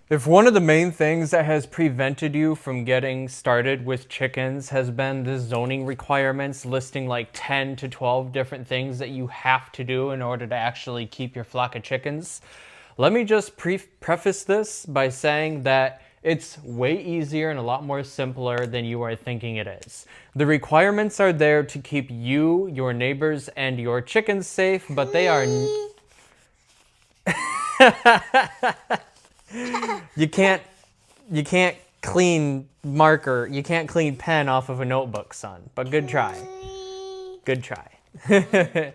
If one of the main things that has prevented you from getting started with chickens has been the zoning requirements listing like 10 to 12 different things that you have to do in order to actually keep your flock of chickens, let me just preface this by saying that it's way easier and a lot more simpler than you are thinking it is. The requirements are there to keep you, your neighbors, and your chickens safe, but they are... You can't you can't clean marker, you can't clean pen off of a notebook, son. But good try. Good try.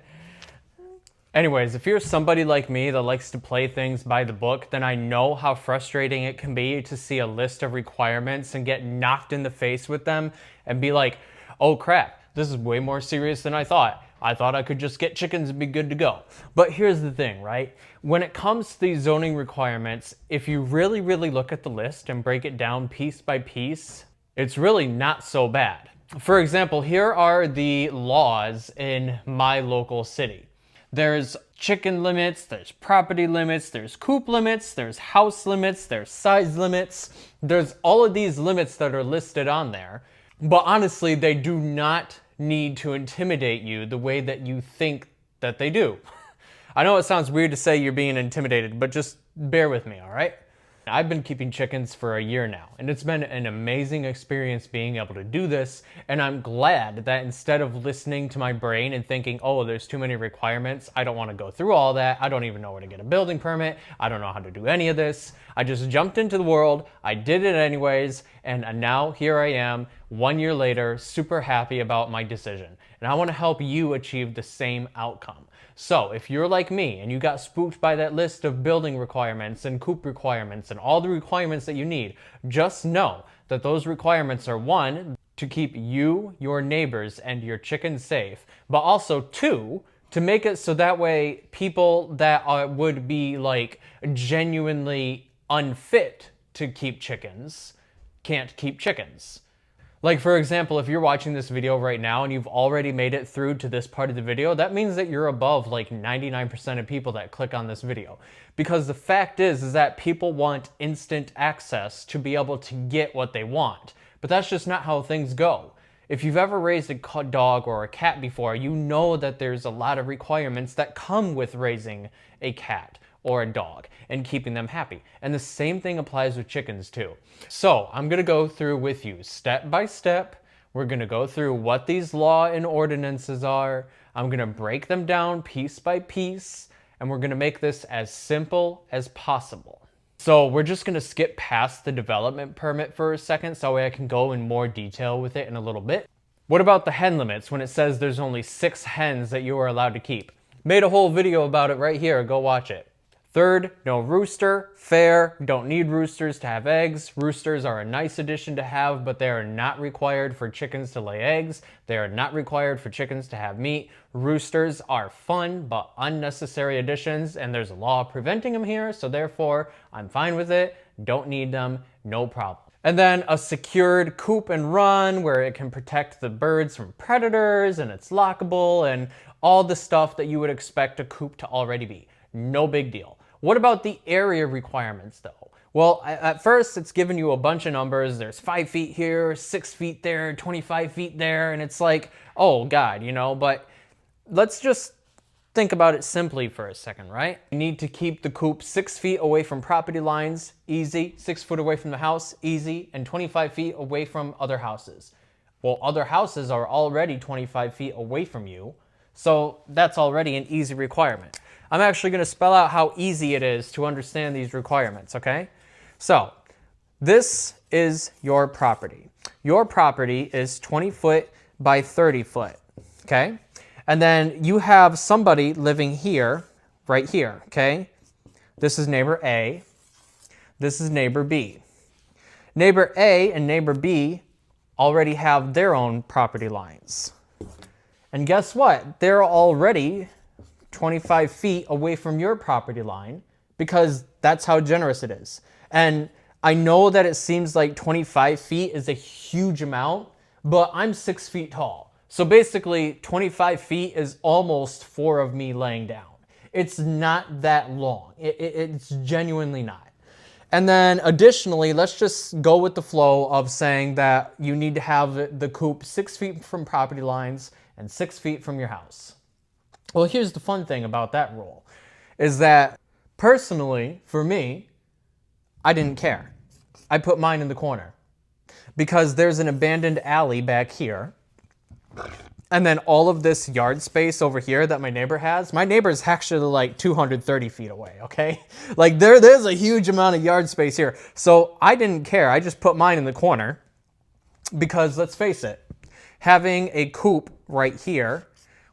Anyways, if you're somebody like me that likes to play things by the book, then I know how frustrating it can be to see a list of requirements and get knocked in the face with them and be like, oh crap, this is way more serious than I thought. I thought I could just get chickens and be good to go. But here's the thing, right? When it comes to these zoning requirements, if you really, really look at the list and break it down piece by piece, it's really not so bad. For example, here are the laws in my local city. There's chicken limits, there's property limits, there's coop limits, there's house limits, there's size limits. There's all of these limits that are listed on there. But honestly, they do not need to intimidate you the way that you think that they do. I know it sounds weird to say you're being intimidated, but just bear with me, all right? I've been keeping chickens for a year now, and it's been an amazing experience being able to do this, and I'm glad that instead of listening to my brain and thinking, oh, there's too many requirements, I don't want to go through all that, I don't even know where to get a building permit, I don't know how to do any of this, I just jumped into the world, I did it anyways, and now here I am, 1 year later, super happy about my decision. And I want to help you achieve the same outcome. So if you're like me and you got spooked by that list of building requirements and coop requirements and all the requirements that you need, just know that those requirements are one, to keep you, your neighbors, and your chickens safe, but also two, to make it so that way people that would be like genuinely unfit to keep chickens can't keep chickens. Like, for example, if you're watching this video right now and you've already made it through to this part of the video, that means that you're above like 99% of people that click on this video. Because the fact is that people want instant access to be able to get what they want. But that's just not how things go. If you've ever raised a dog or a cat before, you know that there's a lot of requirements that come with raising a cat or a dog and keeping them happy. And the same thing applies with chickens too. So I'm gonna go through with you step by step. We're gonna go through what these law and ordinances are. I'm gonna break them down piece by piece, and we're gonna make this as simple as possible. So we're just gonna skip past the development permit for a second so that way I can go in more detail with it in a little bit. What about the hen limits when it says there's only 6 hens that you are allowed to keep? Made a whole video about it right here, go watch it. Third, no rooster. Fair, don't need roosters to have eggs. Roosters are a nice addition to have, but they are not required for chickens to lay eggs. They are not required for chickens to have meat. Roosters are fun, but unnecessary additions, and there's a law preventing them here, so therefore, I'm fine with it. Don't need them, no problem. And then a secured coop and run where it can protect the birds from predators, and it's lockable, and all the stuff that you would expect a coop to already be. No big deal. What about the area requirements though? Well, at first it's giving you a bunch of numbers. There's 5 feet here, 6 feet there, 25 feet there, and it's like, oh God, you know, but let's just think about it simply for a second, right? You need to keep the coop 6 feet away from property lines, easy, 6 foot away from the house, easy, and 25 feet away from other houses. Well, other houses are already 25 feet away from you, so that's already an easy requirement. I'm actually going to spell out how easy it is to understand these requirements, okay? So, this is your property. Your property is 20 foot by 30 foot, okay? And then you have somebody living here, right here, okay? This is neighbor A. This is neighbor B. Neighbor A and neighbor B already have their own property lines. And guess what? They're already 25 feet away from your property line because that's how generous it is. And I know that it seems like 25 feet is a huge amount, but I'm 6 feet tall. So basically 25 feet is almost 4 of me laying down. It's not that long. It's genuinely not. And then additionally, let's just go with the flow of saying that you need to have the coop 6 feet from property lines and 6 feet from your house. Well, here's the fun thing about that rule, is that personally, for me, I didn't care. I put mine in the corner because there's an abandoned alley back here. And then all of this yard space over here that my neighbor has, my neighbor is actually like 230 feet away, okay? Like there's a huge amount of yard space here. So I didn't care. I just put mine in the corner because let's face it, having a coop right here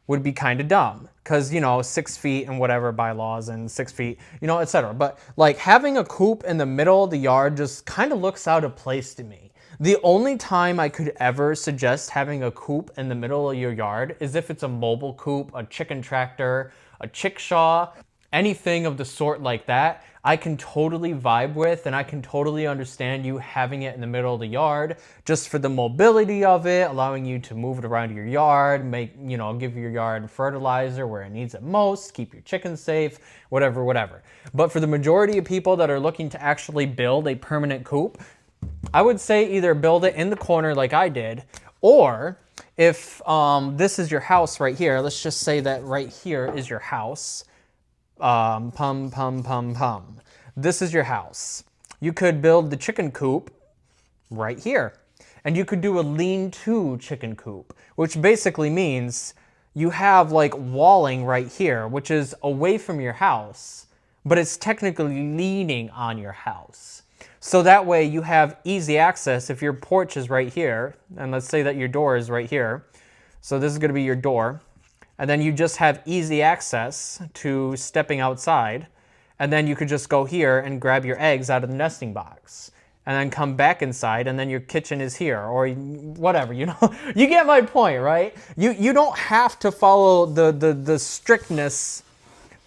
would be kind of dumb because, 6 feet and whatever bylaws and 6 feet, etc. But like having a coop in the middle of the yard just kind of looks out of place to me. The only time I could ever suggest having a coop in the middle of your yard is if it's a mobile coop, a chicken tractor, a chickshaw, anything of the sort like that. I can totally vibe with, and I can totally understand you having it in the middle of the yard just for the mobility of it, allowing you to move it around your yard, give your yard fertilizer where it needs it most, keep your chickens safe, whatever. But for the majority of people that are looking to actually build a permanent coop, I would say either build it in the corner like I did, or if this is your house right here, let's just say that right here is your house. This is your house. You could build the chicken coop right here. And you could do a lean-to chicken coop, which basically means you have like walling right here, which is away from your house, but it's technically leaning on your house. So that way you have easy access if your porch is right here, and let's say that your door is right here. So this is going to be your door. And then you just have easy access to stepping outside. And then you could just go here and grab your eggs out of the nesting box. And then come back inside, and then your kitchen is here, or whatever, you get my point, right? You don't have to follow the strictness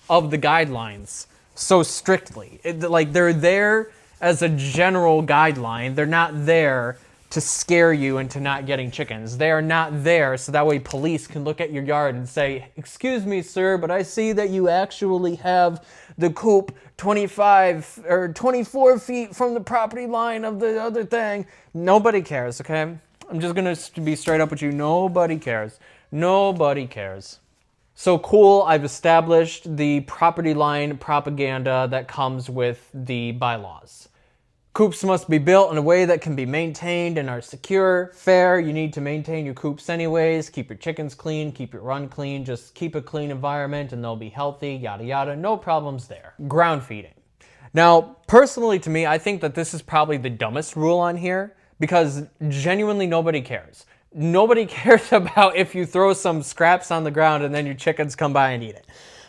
of the guidelines so strictly. They're there as a general guideline. They're not there to scare you into not getting chickens. They are not there so that way police can look at your yard and say, "Excuse me, sir, but I see that you actually have the coop 25 or 24 feet from the property line of the other thing." Nobody cares, okay? I'm just gonna be straight up with you. Nobody cares. Nobody cares. So cool, I've established the property line propaganda that comes with the bylaws. Coops must be built in a way that can be maintained and are secure. Fair, you need to maintain your coops anyways. Keep your chickens clean, keep your run clean. Just keep a clean environment and they'll be healthy, yada yada. No problems there. Ground feeding. Now, personally to me, I think that this is probably the dumbest rule on here because genuinely nobody cares. Nobody cares about if you throw some scraps on the ground and then your chickens come by and eat it.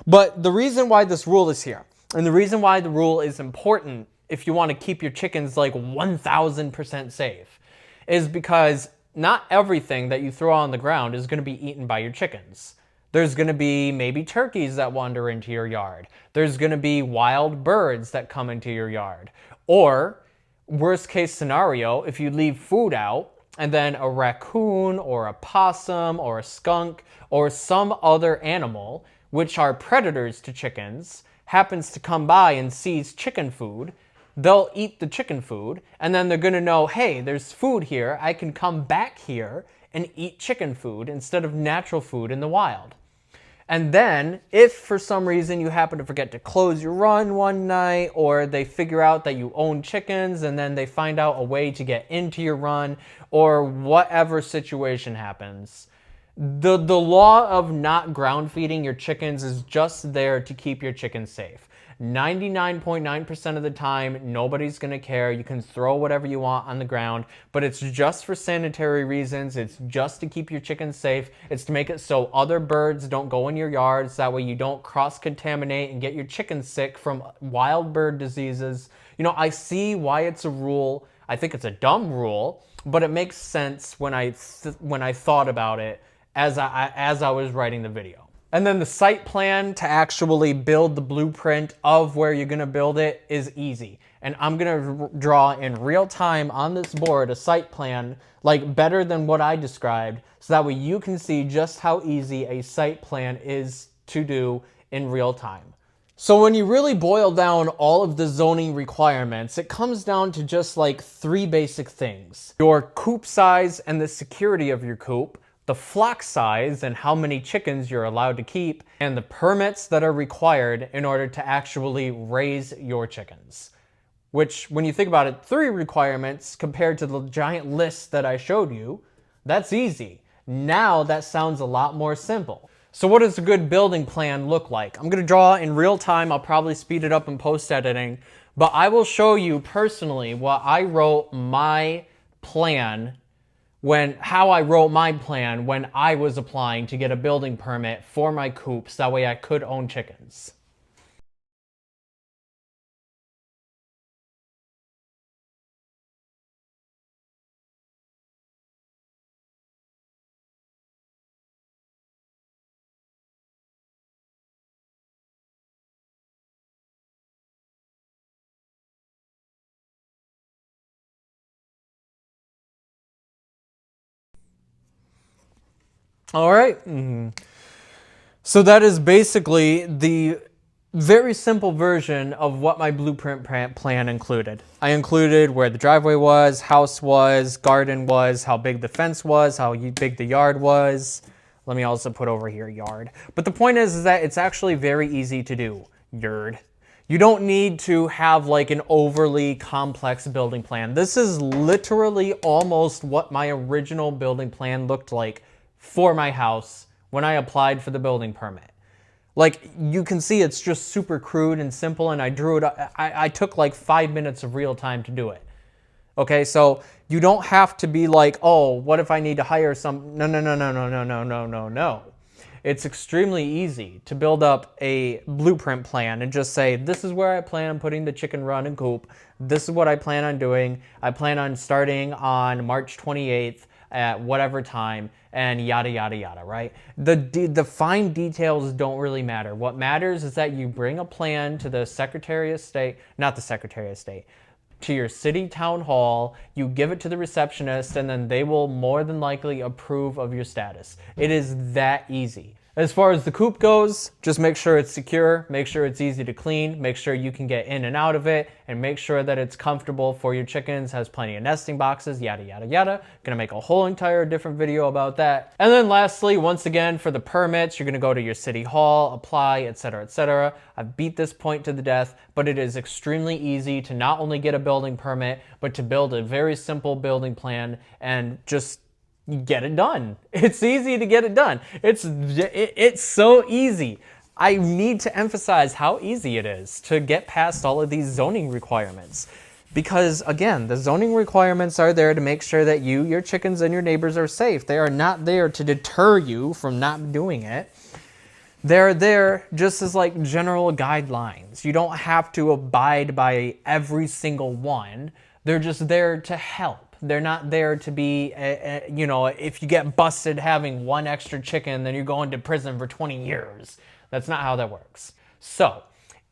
But the reason why this rule is here, and the reason why the rule is important if you want to keep your chickens like 1000% safe, is because not everything that you throw on the ground is going to be eaten by your chickens. There's going to be maybe turkeys that wander into your yard. There's going to be wild birds that come into your yard. Or, worst case scenario, if you leave food out and then a raccoon or a possum or a skunk or some other animal, which are predators to chickens, happens to come by and sees chicken food, they'll eat the chicken food, and then they're going to know, hey, there's food here. I can come back here and eat chicken food instead of natural food in the wild. And then, if for some reason you happen to forget to close your run one night, or they figure out that you own chickens and then they find out a way to get into your run, or whatever situation happens, the law of not ground feeding your chickens is just there to keep your chickens safe. 99.9% of the time, nobody's going to care. You can throw whatever you want on the ground, but it's just for sanitary reasons. It's just to keep your chickens safe. It's to make it so other birds don't go in your yards. That way you don't cross-contaminate and get your chickens sick from wild bird diseases. I see why it's a rule. I think it's a dumb rule, but it makes sense when I thought about it as I was writing the video. And then the site plan to actually build the blueprint of where you're going to build it is easy. And I'm going to draw in real time on this board a site plan like better than what I described, so that way you can see just how easy a site plan is to do in real time. So when you really boil down all of the zoning requirements, it comes down to just like 3 basic things. Your coop size and the security of your coop, the flock size and how many chickens you're allowed to keep, and the permits that are required in order to actually raise your chickens. Which, when you think about it, 3 requirements compared to the giant list that I showed you, that's easy. Now that sounds a lot more simple. So what does a good building plan look like? I'm going to draw in real time. I'll probably speed it up in post-editing. But I will show you personally what I wrote my plan how I wrote my plan when I was applying to get a building permit for my coops. That way I could own chickens. All right. So that is basically the very simple version of what my blueprint plan included. I included where the driveway was, house was, garden was, how big the fence was, how big the yard was. Let me also put over here yard. But the point is that it's actually very easy to do. Yard. You don't need to have like an overly complex building plan. This is literally almost what my original building plan looked like for my house when I applied for the building permit. Like, you can see it's just super crude and simple, and I drew it. I took like 5 minutes of real time to do it. Okay, so you don't have to be like, oh, what if I need to hire some? No, no, no, no, no, no, no, no, no, no. It's extremely easy to build up a blueprint plan and just say, this is where I plan on putting the chicken run and coop. This is what I plan on doing. I plan on starting on March 28th at whatever time, and yada, yada, yada, right? The fine details don't really matter. What matters is that you bring a plan to the Secretary of State, not the Secretary of State, to your city town hall, you give it to the receptionist, and then they will more than likely approve of your status. It is that easy. As far as the coop goes, just make sure it's secure, make sure it's easy to clean, make sure you can get in and out of it, and make sure that it's comfortable for your chickens, has plenty of nesting boxes, yada, yada, yada. Gonna make a whole entire different video about that. And then lastly, once again, for the permits, you're gonna go to your city hall, apply, etc., etc. I've beat this point to the death, but it is extremely easy to not only get a building permit, but to build a very simple building plan and just get it done. It's easy to get it done. It's so easy. I need to emphasize how easy it is to get past all of these zoning requirements. Because again, the zoning requirements are there to make sure that you, your chickens, and your neighbors are safe. They are not there to deter you from not doing it. They're there just as like general guidelines. You don't have to abide by every single one. They're just there to help. They're not there to be, you know, if you get busted having 1 extra chicken, then you're going to prison for 20 years. That's not how that works. So,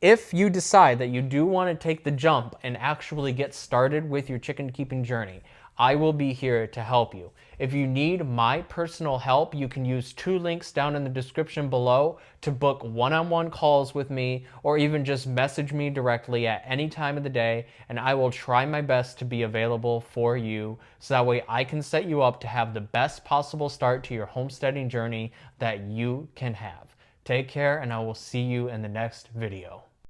if you decide that you do want to take the jump and actually get started with your chicken keeping journey, I will be here to help you. If you need my personal help, you can use 2 links down in the description below to book one-on-one calls with me, or even just message me directly at any time of the day, and I will try my best to be available for you so that way I can set you up to have the best possible start to your homesteading journey that you can have. Take care, and I will see you in the next video.